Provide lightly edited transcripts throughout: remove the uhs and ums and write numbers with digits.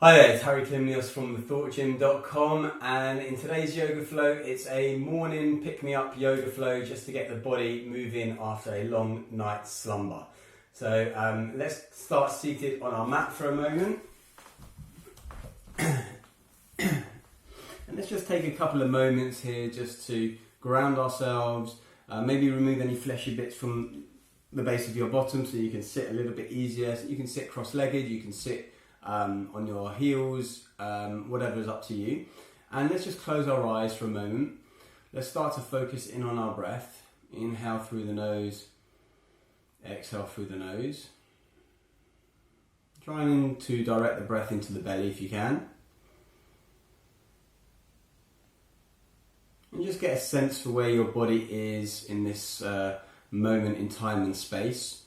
Hi there, it's Kalymnios from thethoughtgym.com, and in today's yoga flow it's a morning pick-me-up yoga flow just to get the body moving after a long night's slumber. So let's start seated on our mat for a moment. And let's just take a couple of moments here just to ground ourselves, maybe remove any fleshy bits from the base of your bottom so you can sit a little bit easier. So you can sit cross-legged, you can sit on your heels, whatever is up to you. And let's just close our eyes for a moment. Let's start to focus in on our breath. Inhale through the nose, exhale through the nose. Trying to direct the breath into the belly if you can. And just get a sense for where your body is in this moment in time and space.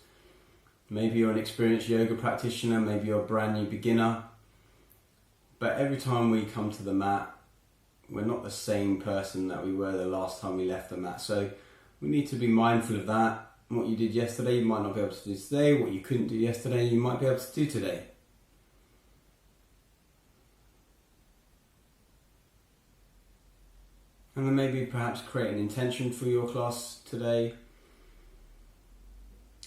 Maybe you're an experienced yoga practitioner, maybe you're a brand new beginner. But every time we come to the mat, we're not the same person that we were the last time we left the mat. So we need to be mindful of that. What you did yesterday, you might not be able to do today. What you couldn't do yesterday, you might be able to do today. And then maybe perhaps create an intention for your class today.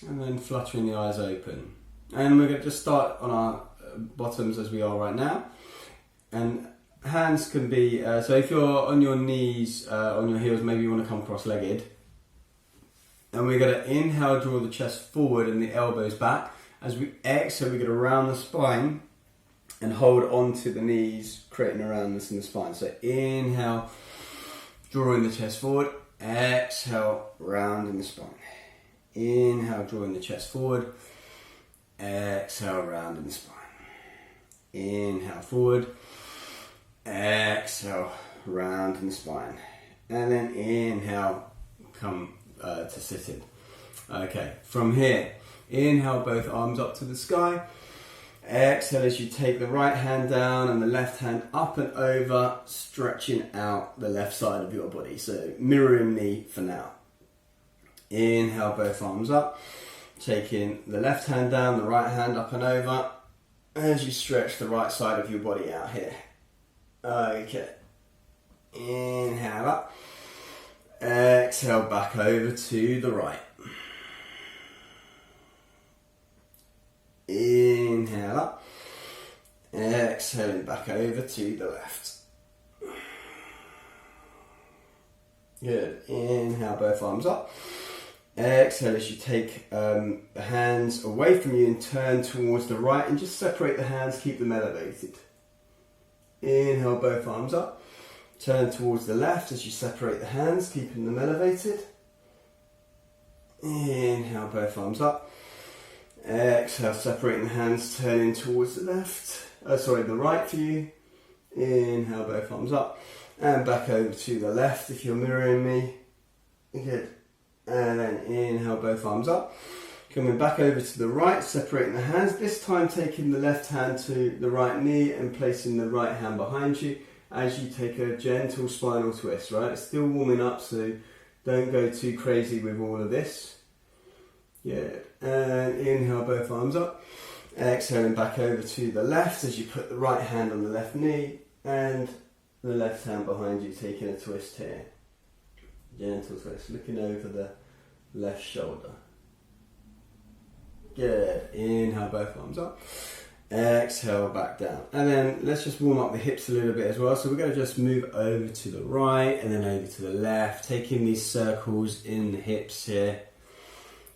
And then fluttering the eyes open. And we're going to just start on our bottoms as we are right now. And hands can be, so if you're on your knees, on your heels, maybe you want to come cross-legged. And we're going to inhale, draw the chest forward and the elbows back. As we exhale, we're going to round the spine and hold onto the knees, creating a roundness in the spine. So inhale, drawing the chest forward. Exhale, rounding the spine. Inhale, drawing the chest forward. Exhale, rounding the spine. Inhale, forward. Exhale, rounding the spine. And then inhale, come to sitting. Okay, from here, inhale, both arms up to the sky. Exhale as you take the right hand down and the left hand up and over, stretching out the left side of your body. So mirroring me for now. Inhale, both arms up, taking the left hand down, the right hand up and over, as you stretch the right side of your body out here. Okay. Inhale up, exhale back over to the right. Inhale up, exhaling back over to the left. Good. Inhale, both arms up. Exhale as you take the hands away from you and turn towards the right and just separate the hands, keep them elevated. Inhale, both arms up. Turn towards the left as you separate the hands, keeping them elevated. Inhale, both arms up. Exhale, separating the hands, turning towards the left. The right for you. Inhale, both arms up. And back over to the left if you're mirroring me. Good. And then inhale, both arms up. Coming back over to the right, separating the hands. This time taking the left hand to the right knee and placing the right hand behind you as you take a gentle spinal twist, right? It's still warming up, so don't go too crazy with all of this. Good. And inhale, both arms up. Exhaling back over to the left as you put the right hand on the left knee and the left hand behind you, taking a twist here. Gentle twist, looking over the left shoulder. Good. Inhale, both arms up. Exhale, back down. And then let's just warm up the hips a little bit as well. So we're going to just move over to the right and then over to the left, taking these circles in the hips here.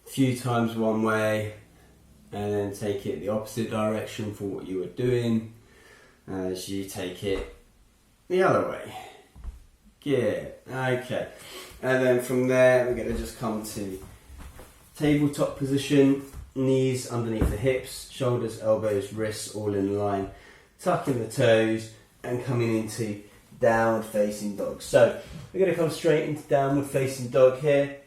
A few times one way, and then take it the opposite direction for what you were doing as you take it the other way. Good. Okay. And then from there, we're going to just come to tabletop position, knees underneath the hips, shoulders, elbows, wrists all in line, tucking the toes and coming into downward facing dog. So we're going to come straight into downward facing dog here,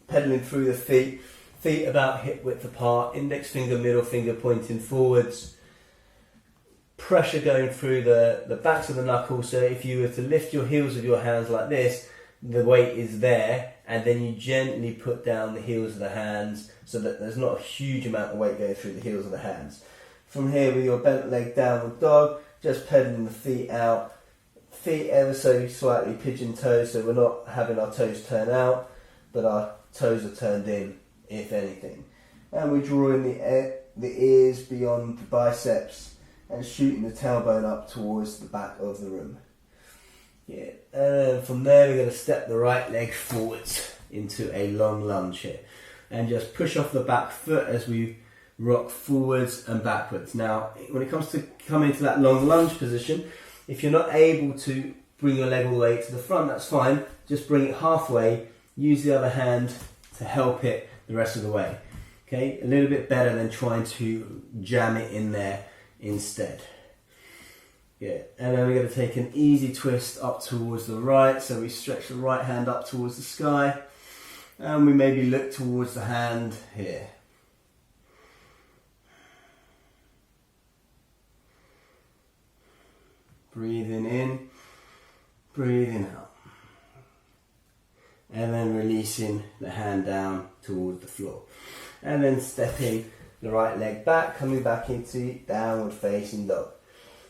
pedaling through the feet about hip width apart, index finger, middle finger pointing forwards. Pressure going through the backs of the knuckles, so if you were to lift your heels with your hands like this, the weight is there, and then you gently put down the heels of the hands so that there's not a huge amount of weight going through the heels of the hands. From here with your bent leg downward dog, just pedaling the feet out. Feet ever so slightly pigeon toes, so we're not having our toes turn out, but our toes are turned in, if anything. And we're drawing the ears beyond the biceps and shooting the tailbone up towards the back of the room. Yeah. And then from there we're going to step the right leg forwards into a long lunge here. And just push off the back foot as we rock forwards and backwards. Now, when it comes to coming into that long lunge position, if you're not able to bring your leg all the way to the front, that's fine. Just bring it halfway. Use the other hand to help it the rest of the way. Okay, a little bit better than trying to jam it in there instead. Yeah, and then we're going to take an easy twist up towards the right. So we stretch the right hand up towards the sky. And we maybe look towards the hand here. Breathing in, breathing out. And then releasing the hand down towards the floor. And then stepping the right leg back, coming back into downward facing dog.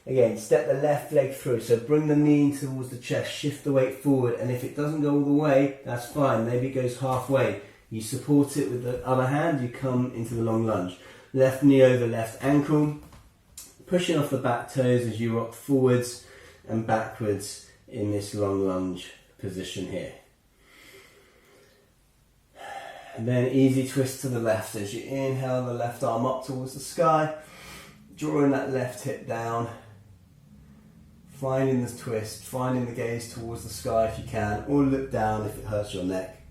Again, step the left leg through, so bring the knee towards the chest, shift the weight forward, and if it doesn't go all the way, that's fine, maybe it goes halfway. You support it with the other hand, you come into the long lunge. Left knee over left ankle, pushing off the back toes as you rock forwards and backwards in this long lunge position here. And then easy twist to the left as you inhale the left arm up towards the sky, drawing that left hip down, finding the twist, finding the gaze towards the sky if you can, or look down if it hurts your neck.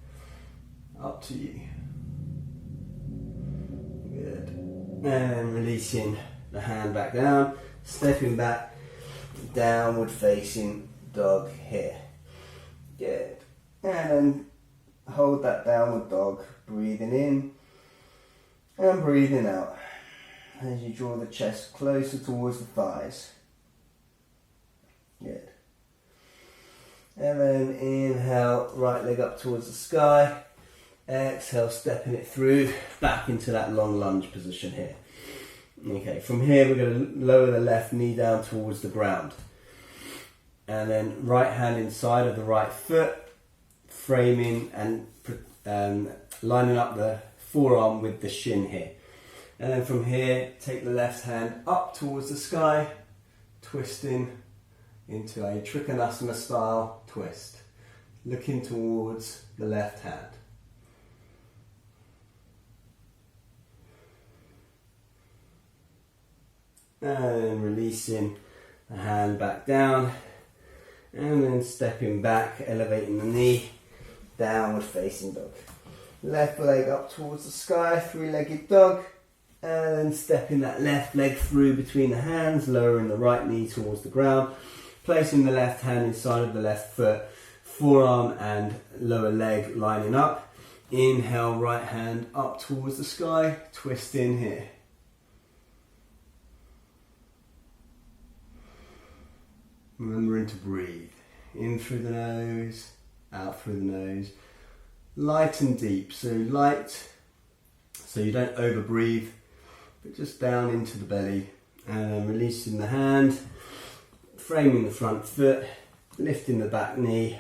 Up to you. Good. And then releasing the hand back down, stepping back, downward facing dog here. Good. And then hold that downward dog, breathing in and breathing out as you draw the chest closer towards the thighs. Good. And then inhale, right leg up towards the sky. Exhale, stepping it through back into that long lunge position here. Okay, from here we're going to lower the left knee down towards the ground. And then right hand inside of the right foot, framing and lining up the forearm with the shin here. And then from here, take the left hand up towards the sky, twisting into a Trikonasana style twist, looking towards the left hand. And then releasing the hand back down, and then stepping back, elevating the knee, downward facing dog. Left leg up towards the sky, three-legged dog, and then stepping that left leg through between the hands, lowering the right knee towards the ground, placing the left hand inside of the left foot, forearm and lower leg lining up. Inhale, right hand up towards the sky, twist in here. Remembering to breathe. In through the nose, out through the nose. Light and deep, so light, so you don't over breathe, but just down into the belly. And then releasing the hand, framing the front foot, lifting the back knee,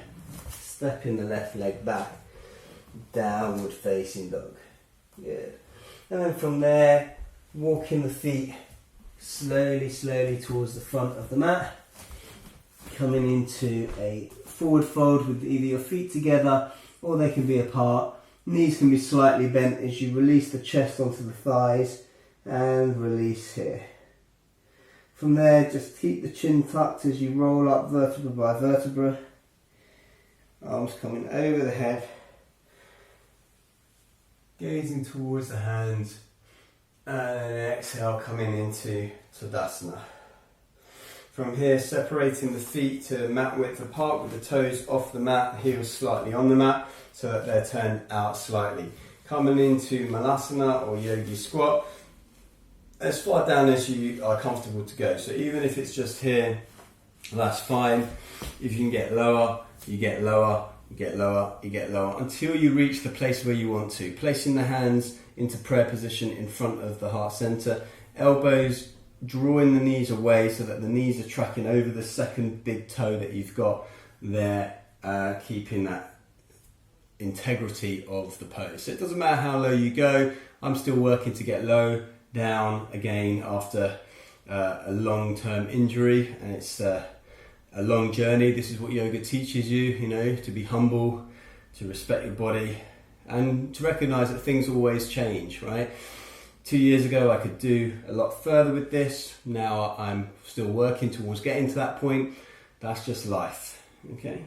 stepping the left leg back, downward facing dog. Good. And then from there, walking the feet slowly towards the front of the mat. Coming into a forward fold with either your feet together or they can be apart. Knees can be slightly bent as you release the chest onto the thighs and release here. From there, just keep the chin tucked as you roll up vertebra by vertebra. Arms coming over the head. Gazing towards the hands. And then exhale, coming into Tadasana. From here, separating the feet to mat width apart with the toes off the mat, heels slightly on the mat so that they're turned out slightly. Coming into Malasana or Yogi Squat, as far down as you are comfortable to go. So even if it's just here, that's fine. If you can get lower, you get lower, you get lower, you get lower, until you reach the place where you want to. Placing the hands into prayer position in front of the heart center, elbows drawing the knees away so that the knees are tracking over the second big toe that you've got there, keeping that integrity of the pose. So it doesn't matter how low you go. I'm still working to get low down again after a long-term injury, and it's a long journey. This is what yoga teaches you, you know, to be humble, to respect your body, and to recognize that things always change, right? 2 years ago I could do a lot further with this. Now I'm still working towards getting to that point. That's just life, okay?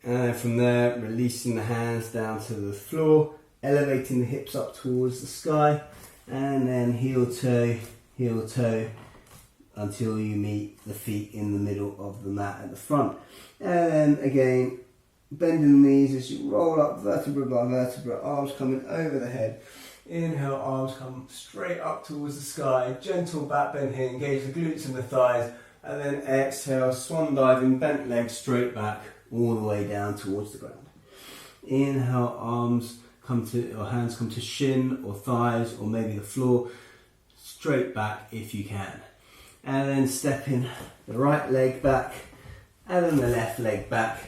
And then from there, releasing the hands down to the floor, elevating the hips up towards the sky, and then heel toe, until you meet the feet in the middle of the mat at the front. And then again, bending the knees as you roll up vertebra by vertebra, arms coming over the head. Inhale, arms come straight up towards the sky, gentle back bend here, engage the glutes and the thighs, and then exhale, swan diving, bent legs straight back, all the way down towards the ground. Inhale, hands come to shin or thighs or maybe the floor, straight back if you can. And then stepping the right leg back and then the left leg back,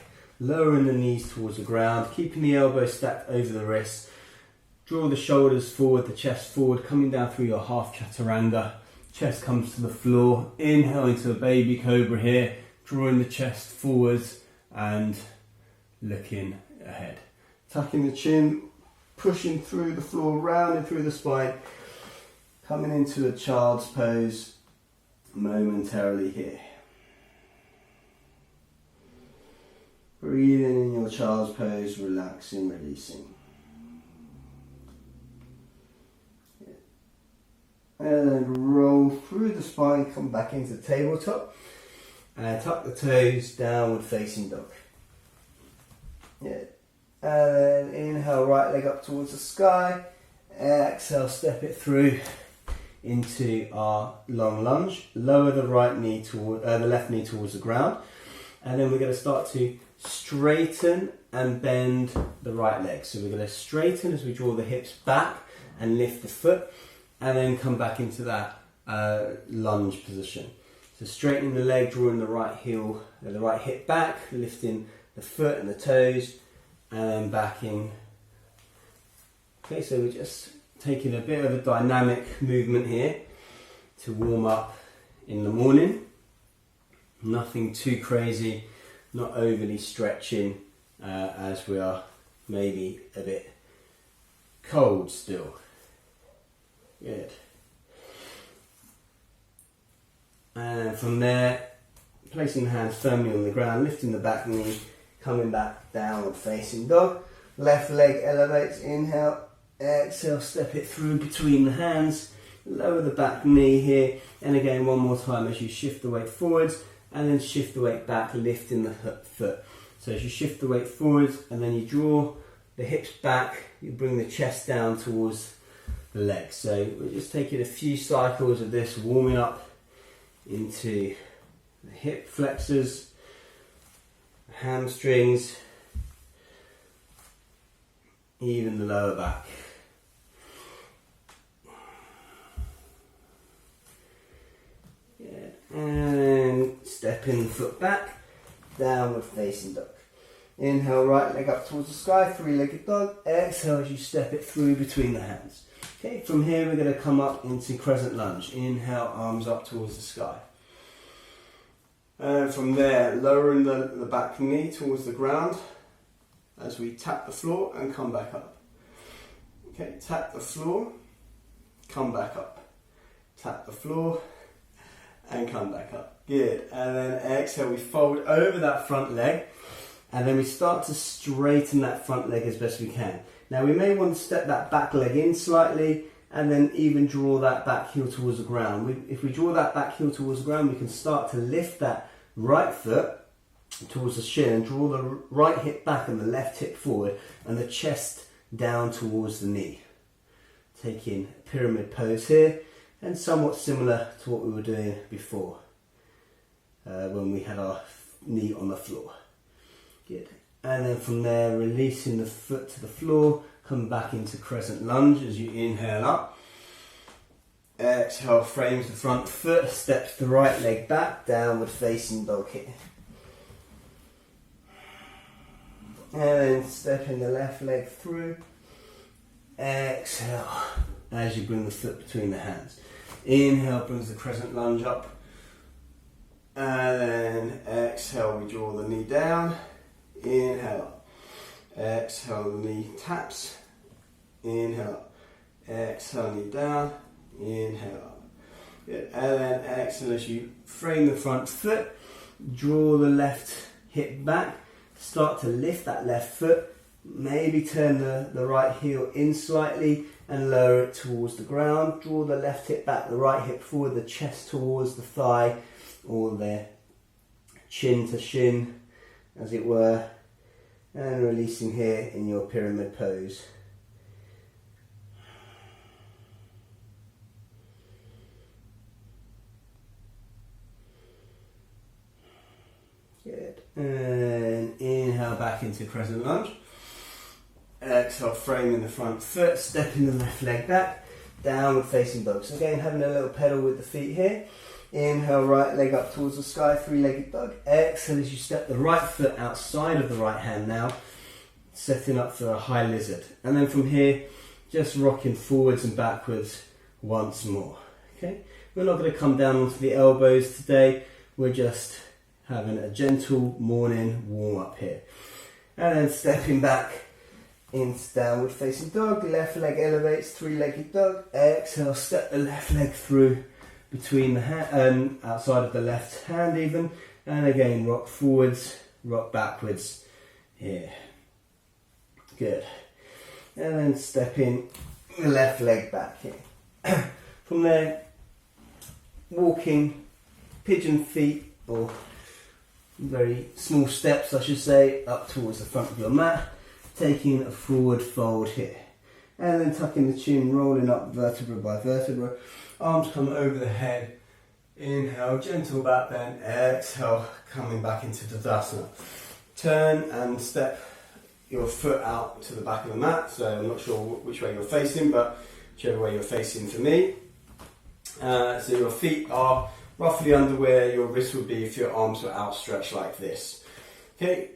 lowering the knees towards the ground, keeping the elbows stacked over the wrists. Draw the shoulders forward, the chest forward, coming down through your half chaturanga. Chest comes to the floor. Inhale into a baby cobra here, drawing the chest forwards and looking ahead. Tucking the chin, pushing through the floor, rounding through the spine, coming into a child's pose momentarily here. Breathing in your child's pose, relaxing, releasing. And then roll through the spine, come back into tabletop, and tuck the toes, downward facing dog. Yeah. And then inhale, right leg up towards the sky. Exhale, step it through into our long lunge. Lower the right knee toward the left knee towards the ground, and then we're going to start to straighten and bend the right leg. So we're going to straighten as we draw the hips back and lift the foot, and then come back into that lunge position. So straightening the leg, drawing the right heel, the right hip back, lifting the foot and the toes, and then back in. Okay, so we're just taking a bit of a dynamic movement here to warm up in the morning. Nothing too crazy, not overly stretching as we are maybe a bit cold still. Good. And from there, placing the hands firmly on the ground, lifting the back knee, coming back downward facing dog. Left leg elevates, inhale, exhale, step it through between the hands, lower the back knee here, and again one more time as you shift the weight forwards, and then shift the weight back, lifting the foot. So as you shift the weight forwards, and then you draw the hips back, you bring the chest down towards the legs. So we're just taking a few cycles of this, warming up into the hip flexors, hamstrings, even the lower back. Yeah. And stepping the foot back, downward facing dog. Inhale, right leg up towards the sky, three-legged dog. Exhale as you step it through between the hands. Okay, from here we're going to come up into crescent lunge. Inhale, arms up towards the sky. And from there, lowering the back knee towards the ground as we tap the floor and come back up. Okay, tap the floor, come back up. Tap the floor and come back up. Good. And then exhale, we fold over that front leg, and then we start to straighten that front leg as best we can. Now we may want to step that back leg in slightly and then even draw that back heel towards the ground. If we draw that back heel towards the ground, we can start to lift that right foot towards the shin and draw the right hip back and the left hip forward and the chest down towards the knee. Taking a pyramid pose here, and somewhat similar to what we were doing before when we had our knee on the floor. Good. And then from there, releasing the foot to the floor, come back into crescent lunge as you inhale up. Exhale, frames the front foot, steps the right leg back, downward facing dog here. And then stepping the left leg through. Exhale, as you bring the foot between the hands. Inhale brings the crescent lunge up. And then exhale, we draw the knee down. Inhale up. Exhale, the knee taps. Inhale up. Exhale, knee down. Inhale up. Good. And then exhale as you frame the front foot. Draw the left hip back. Start to lift that left foot. Maybe turn the right heel in slightly and lower it towards the ground. Draw the left hip back, the right hip forward, the chest towards the thigh, or the chin to shin, as it were. And releasing here in your pyramid pose. Good. And inhale back into crescent lunge. Exhale, framing the front foot, stepping the left leg back, downward facing dog. So again, having a little pedal with the feet here. Inhale, right leg up towards the sky, three-legged dog. Exhale as you step the right foot outside of the right hand now, setting up for a high lizard. And then from here, just rocking forwards and backwards once more. Okay, we're not going to come down onto the elbows today. We're just having a gentle morning warm up here. And then stepping back into downward facing dog. Left leg elevates, three-legged dog. Exhale, step the left leg through between the hand, outside of the left hand even. And again, rock forwards, rock backwards here. Good. And then stepping the left leg back here. From there, walking pigeon feet, or very small steps I should say, up towards the front of your mat, taking a forward fold here. And then tucking the chin, rolling up vertebra by vertebra. Arms come over the head. Inhale, gentle back bend. Exhale, coming back into Tadasana. Turn and step your foot out to the back of the mat. So I'm not sure which way you're facing, but whichever way you're facing for me. So your feet are roughly under where your wrists would be if your arms were outstretched like this. Okay,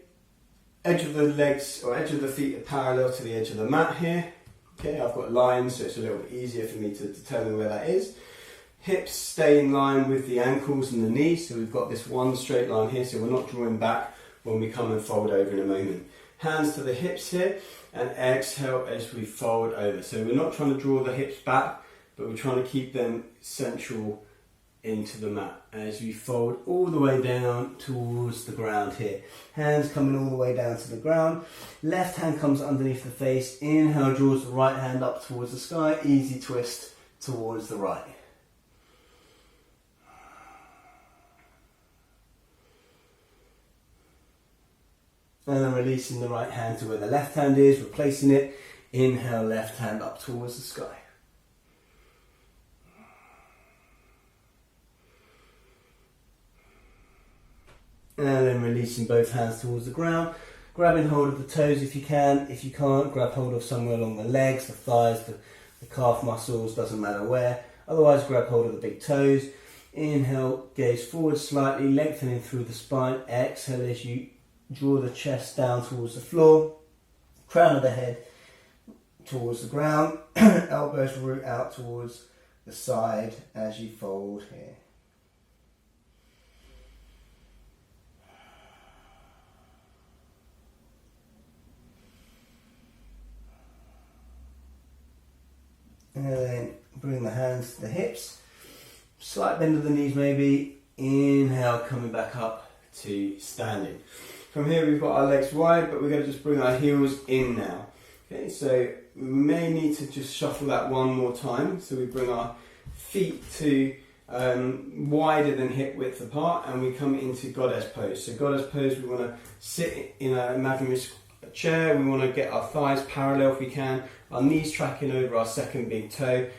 edge of the legs or edge of the feet are parallel to the edge of the mat here. Okay, I've got lines, so it's a little bit easier for me to determine where that is. Hips stay in line with the ankles and the knees, so we've got this one straight line here, so we're not drawing back when we come and fold over in a moment. Hands to the hips here, and exhale as we fold over. So we're not trying to draw the hips back, but we're trying to keep them central into the mat as we fold all the way down towards the ground here. Hands coming all the way down to the ground. Left hand comes underneath the face. Inhale, draws the right hand up towards the sky. Easy twist towards the right. And then releasing the right hand to where the left hand is, replacing it. Inhale, left hand up towards the sky. And then releasing both hands towards the ground, grabbing hold of the toes if you can. If you can't, grab hold of somewhere along the legs, the thighs, the calf muscles, doesn't matter where. Otherwise, grab hold of the big toes. Inhale, gaze forward slightly, lengthening through the spine. Exhale as you draw the chest down towards the floor, crown of the head towards the ground, elbows root out towards the side as you fold here. And then bring the hands to the hips, slight bend of the knees maybe. Inhale, coming back up to standing. From here we've got our legs wide, but we're going to just bring our heels in now. Okay, so we may need to just shuffle that one more time. So we bring our feet to wider than hip width apart, and we come into goddess pose. So goddess pose, we want to sit in an imaginary chair. We want to get our thighs parallel if we can, our knees tracking over our second big toe,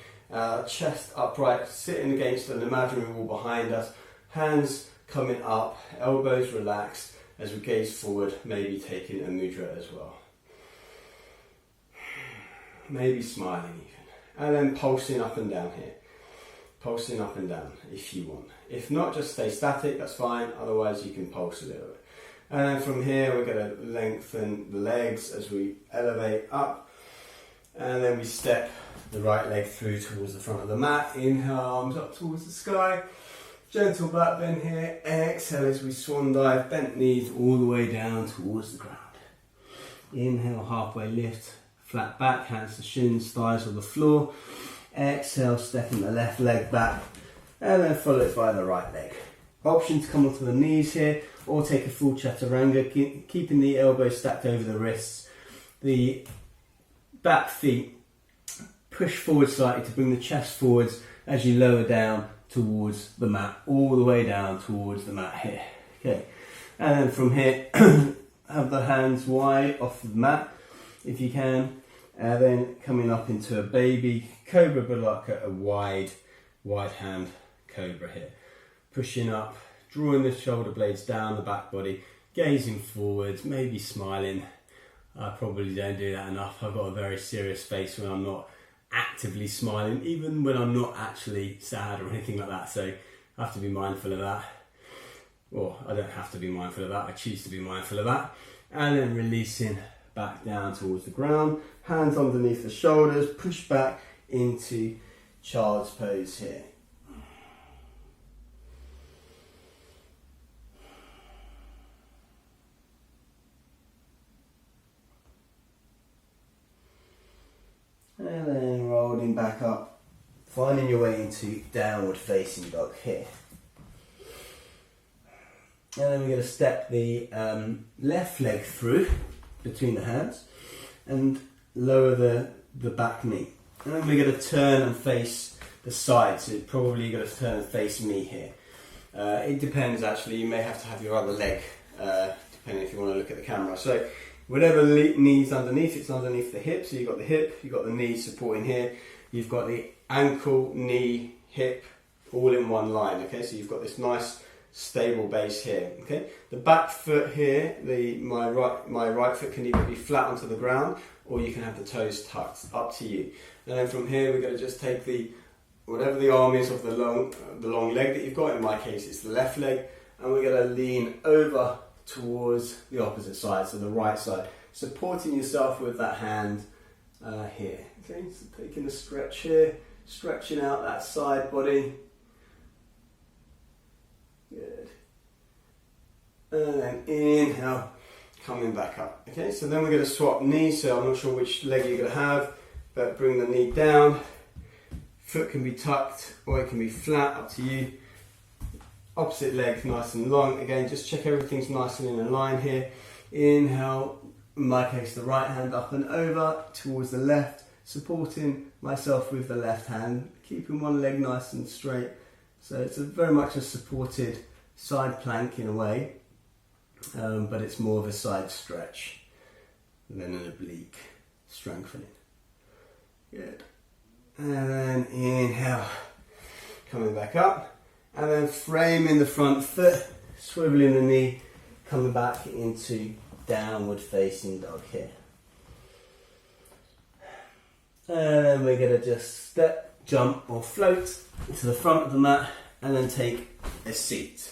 chest upright, sitting against an imaginary wall behind us, hands coming up, elbows relaxed as we gaze forward, maybe taking a mudra as well. Maybe smiling even. And then pulsing up and down here. pulsing up and down if you want. If not, just stay static, that's fine, otherwise you can pulse a little bit. And then from here we're going to lengthen the legs as we elevate up, and then we step the right leg through towards the front of the mat. Inhale, arms up towards the sky, gentle back bend here. Exhale as we swan dive, bent knees all the way down towards the ground. Inhale, halfway lift, flat back, hands to shins, thighs on the floor. Exhale, stepping the left leg back, and then follow it by the right leg. Option to come onto the knees here, or take a full chaturanga, keeping the elbows stacked over the wrists. The back feet push forward slightly to bring the chest forwards as you lower down towards the mat, all the way down towards the mat here. Okay, and then from here, have the hands wide off the mat if you can. And then coming up into a baby cobra, but like a wide hand cobra here. Pushing up, drawing the shoulder blades down the back body, gazing forwards, maybe smiling. I probably don't do that enough. I've got a very serious face when I'm not actively smiling, even when I'm not actually sad or anything like that. So I have to be mindful of that. Well, I don't have to be mindful of that. I choose to be mindful of that. And then releasing back down towards the ground, hands underneath the shoulders, push back into child's pose here. And then rolling back up, finding your way into downward facing dog here. And then we're going to step the left leg through between the hands and lower the back knee. And then we're going to turn and face the side, so you're probably going to turn and face me here. It depends actually, you may have to have your other leg, depending if you want to look at the camera. So whatever knee's underneath, it's underneath the hip, so you've got the hip, you've got the knee supporting here, you've got the ankle, knee, hip, all in one line, okay? So you've got this nice stable base here, okay? The back foot here, my right foot can either be flat onto the ground, or you can have the toes tucked, up to you. And then from here, we're going to just take whatever the arm is of the long leg that you've got. In my case, it's the left leg, and we're going to lean over towards the opposite side, so the right side, supporting yourself with that hand here. Okay, so taking a stretch here, stretching out that side body. Good. And then inhale, coming back up. Okay, so then we're going to swap knees, so I'm not sure which leg you're going to have, but bring the knee down. Foot can be tucked or it can be flat, up to you. Opposite leg nice and long. Again, just check everything's nice and in a line here. Inhale, in my case the right hand up and over towards the left, supporting myself with the left hand, keeping one leg nice and straight. So it's very much a supported side plank in a way, but it's more of a side stretch than an oblique strengthening. Good. And then inhale, coming back up, and then framing the front foot, swiveling the knee, coming back into downward facing dog here. And then we're going to just step, jump or float to the front of the mat and then take a seat.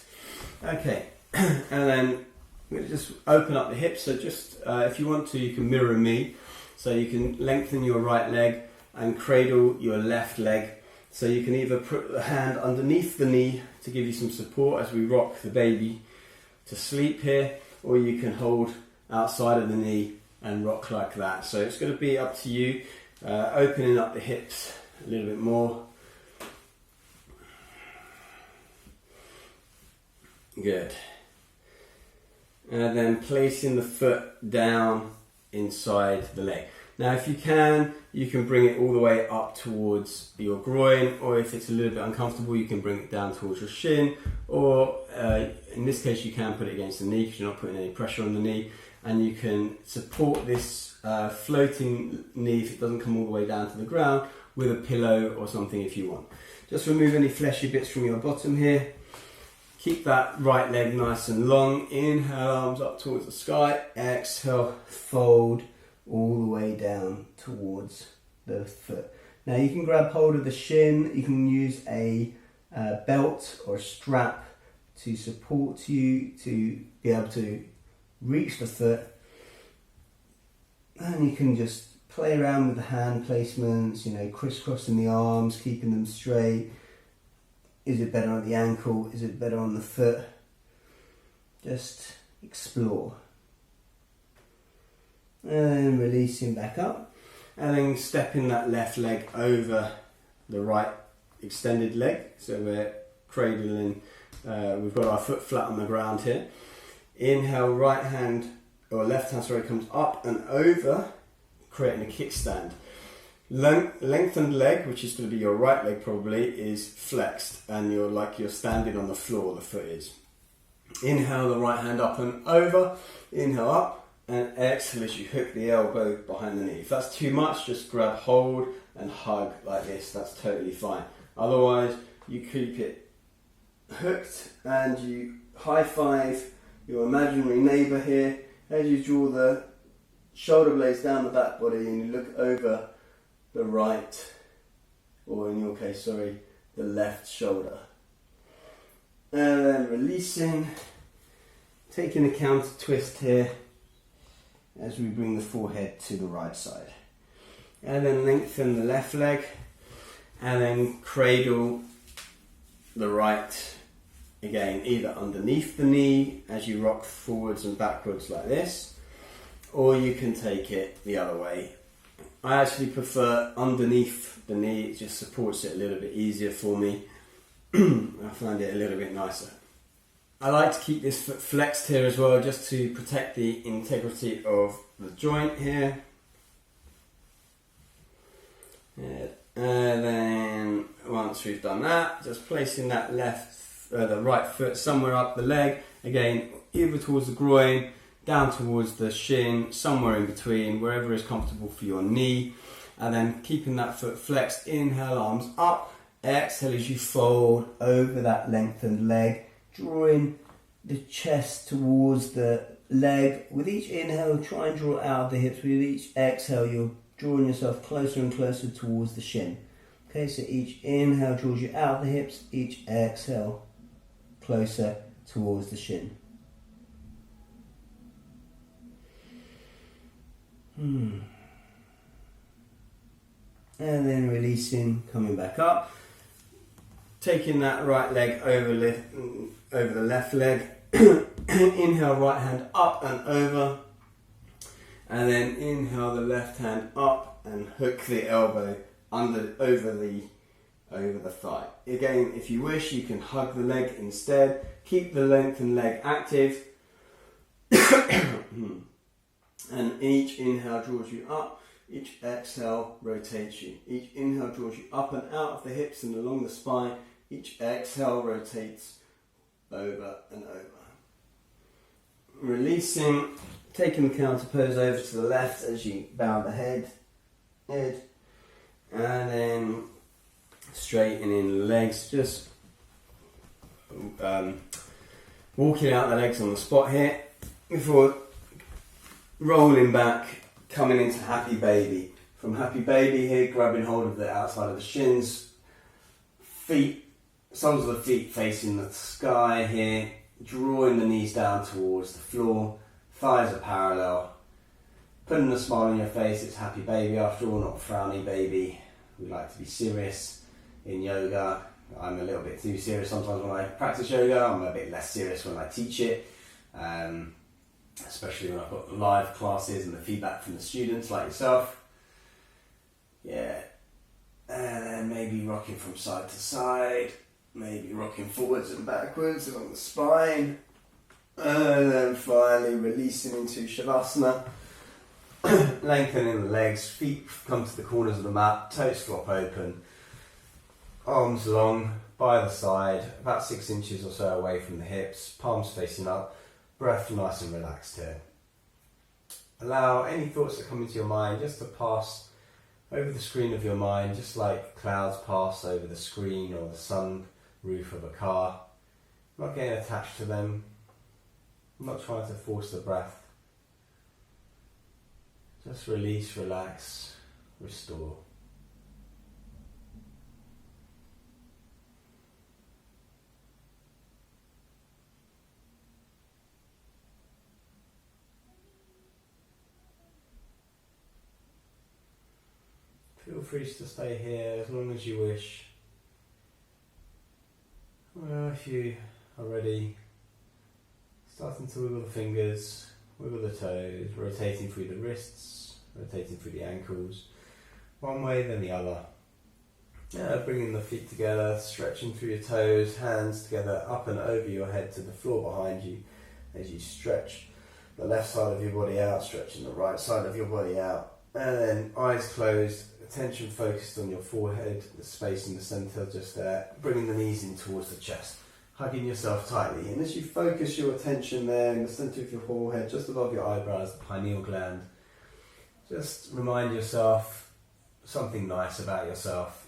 Okay, and then we're going to just open up the hips. So just if you want to, you can mirror me. So you can lengthen your right leg and cradle your left leg. So you can either put the hand underneath the knee to give you some support as we rock the baby to sleep here, or you can hold outside of the knee and rock like that. So it's going to be up to you, opening up the hips a little bit more. Good. And then placing the foot down inside the leg. Now if you can bring it all the way up towards your groin, or if it's a little bit uncomfortable, you can bring it down towards your shin, or in this case you can put it against the knee because you're not putting any pressure on the knee, and you can support this floating knee, if it doesn't come all the way down to the ground, with a pillow or something if you want. Just remove any fleshy bits from your bottom here. Keep that right leg nice and long. Inhale, arms up towards the sky. Exhale, fold all the way down towards the foot. Now you can grab hold of the shin, you can use a belt or a strap to support you to be able to reach the foot, and you can just play around with the hand placements, you know, crisscrossing the arms, keeping them straight. Is it better on the ankle? Is it better on the foot? Just explore. And releasing back up, and then stepping that left leg over the right extended leg, so we're cradling, we've got our foot flat on the ground here. Inhale, right hand or left hand, sorry, comes up and over, creating a kickstand. Lengthened leg, which is going to be your right leg probably, is flexed, and you're standing on the floor, the foot is. Inhale the right hand up and over, inhale up, and exhale as you hook the elbow behind the knee. If that's too much, just grab hold and hug like this, that's totally fine. Otherwise, you keep it hooked and you high five your imaginary neighbour here as you draw the shoulder blades down the back body and you look over the right, or in your case, sorry, the left shoulder. And then releasing, taking a counter twist here as we bring the forehead to the right side. And then lengthen the left leg, and then cradle the right, again, either underneath the knee as you rock forwards and backwards like this, or you can take it the other way. I actually prefer underneath the knee, it just supports it a little bit easier for me. I find it a little bit nicer. I like to keep this foot flexed here as well, just to protect the integrity of the joint here. And then once we've done that, just placing that the right foot somewhere up the leg, again, either towards the groin, down towards the shin, somewhere in between, wherever is comfortable for your knee, and then keeping that foot flexed. Inhale, arms up, exhale as you fold over that lengthened leg, drawing the chest towards the leg. With each inhale, try and draw out of the hips. With each exhale, you're drawing yourself closer and closer towards the shin. Okay, so each inhale draws you out of the hips, each exhale closer towards the shin. And then releasing, coming back up, taking that right leg over the left leg. Inhale, right hand up and over, and then inhale the left hand up and hook the elbow over the thigh. Again, if you wish, you can hug the leg instead. Keep the lengthened leg active. And each inhale draws you up, each exhale rotates you. Each inhale draws you up and out of the hips and along the spine. Each exhale rotates over and over. Releasing, taking the counter pose over to the left as you bow the head, and then straightening the legs, just walking out the legs on the spot here before rolling back, coming into happy baby. From happy baby here, grabbing hold of the outside of the shins, soles of the feet facing the sky here, drawing the knees down towards the floor, thighs are parallel, putting a smile on your face. It's happy baby after all, not frowny baby. We like to be serious in yoga. I'm a little bit too serious sometimes when I practice yoga. I'm a bit less serious when I teach it, especially when I've got live classes and the feedback from the students like yourself. Yeah, and then maybe rocking from side to side, maybe rocking forwards and backwards along the spine, and then finally releasing into Shavasana, lengthening the legs, feet come to the corners of the mat, toes flop open, arms long by the side, about 6 inches or so away from the hips, palms facing up, breath nice and relaxed here. Allow any thoughts that come into your mind just to pass over the screen of your mind, just like clouds pass over the screen or the sun roof of a car. Not getting attached to them, not trying to force the breath. Just release, relax, restore. feel free to stay here as long as you wish. Well, if you are ready, starting to wiggle the fingers, wiggle the toes, rotating through the wrists, rotating through the ankles, one way then the other. Bringing the feet together, stretching through your toes, hands together up and over your head to the floor behind you as you stretch the left side of your body out, stretching the right side of your body out. And then eyes closed, attention focused on your forehead, the space in the centre just there, bringing the knees in towards the chest, hugging yourself tightly. And as you focus your attention there in the centre of your forehead, just above your eyebrows, the pineal gland, just remind yourself something nice about yourself.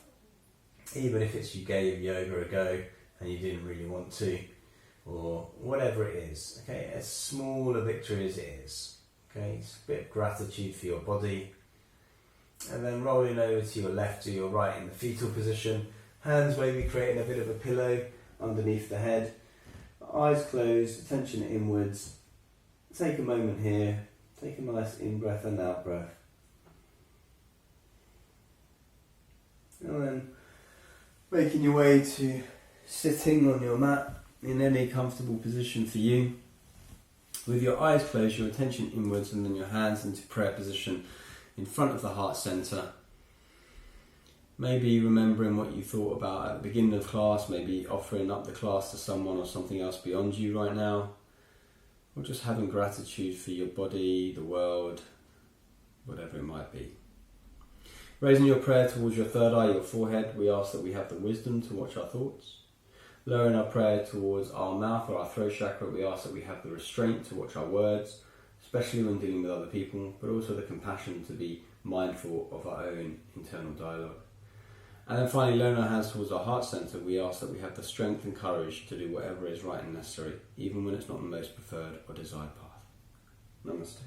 Even if it's you gave yoga a go and you didn't really want to, or whatever it is, okay, as small a victory as it is, okay, it's a bit of gratitude for your body. And then rolling over to your left or your right in the fetal position, hands maybe creating a bit of a pillow underneath the head, eyes closed, attention inwards. Take a moment here, take a nice in-breath and out-breath. And then making your way to sitting on your mat in any comfortable position for you. With your eyes closed, your attention inwards, and then your hands into prayer position in front of the heart centre. Maybe remembering what you thought about at the beginning of class, maybe offering up the class to someone or something else beyond you right now, or just having gratitude for your body, the world, whatever it might be. Raising your prayer towards your third eye, your forehead, we ask that we have the wisdom to watch our thoughts. Lowering our prayer towards our mouth or our throat chakra, we ask that we have the restraint to watch our words, especially when dealing with other people, but also the compassion to be mindful of our own internal dialogue. And then finally, lowering our hands towards our heart centre, we ask that we have the strength and courage to do whatever is right and necessary, even when it's not the most preferred or desired path. Namaste.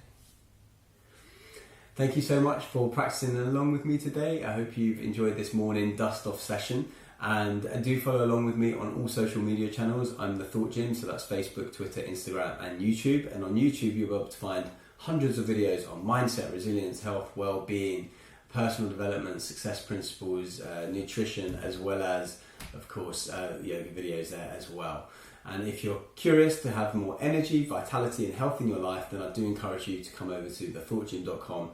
Thank you so much for practicing along with me today. I hope you've enjoyed this morning dust-off session, and do follow along with me on all social media channels. I'm The Thought Gym, so that's Facebook, Twitter, Instagram and YouTube. And on YouTube you'll be able to find hundreds of videos on mindset, resilience, health, well-being, personal development, success principles, nutrition, as well as, of course, yoga videos there as well. And if you're curious to have more energy, vitality and health in your life, then I do encourage you to come over to thethoughtgym.com,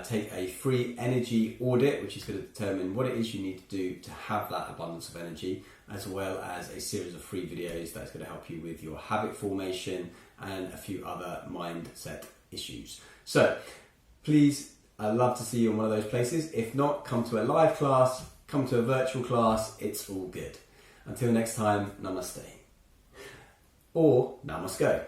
take a free energy audit, which is going to determine what it is you need to do to have that abundance of energy, as well as a series of free videos that's going to help you with your habit formation and a few other mindset issues. So please, I'd love to see you in one of those places. If not, come to a live class, come to a virtual class, it's all good. Until next time, namaste. Or namaste.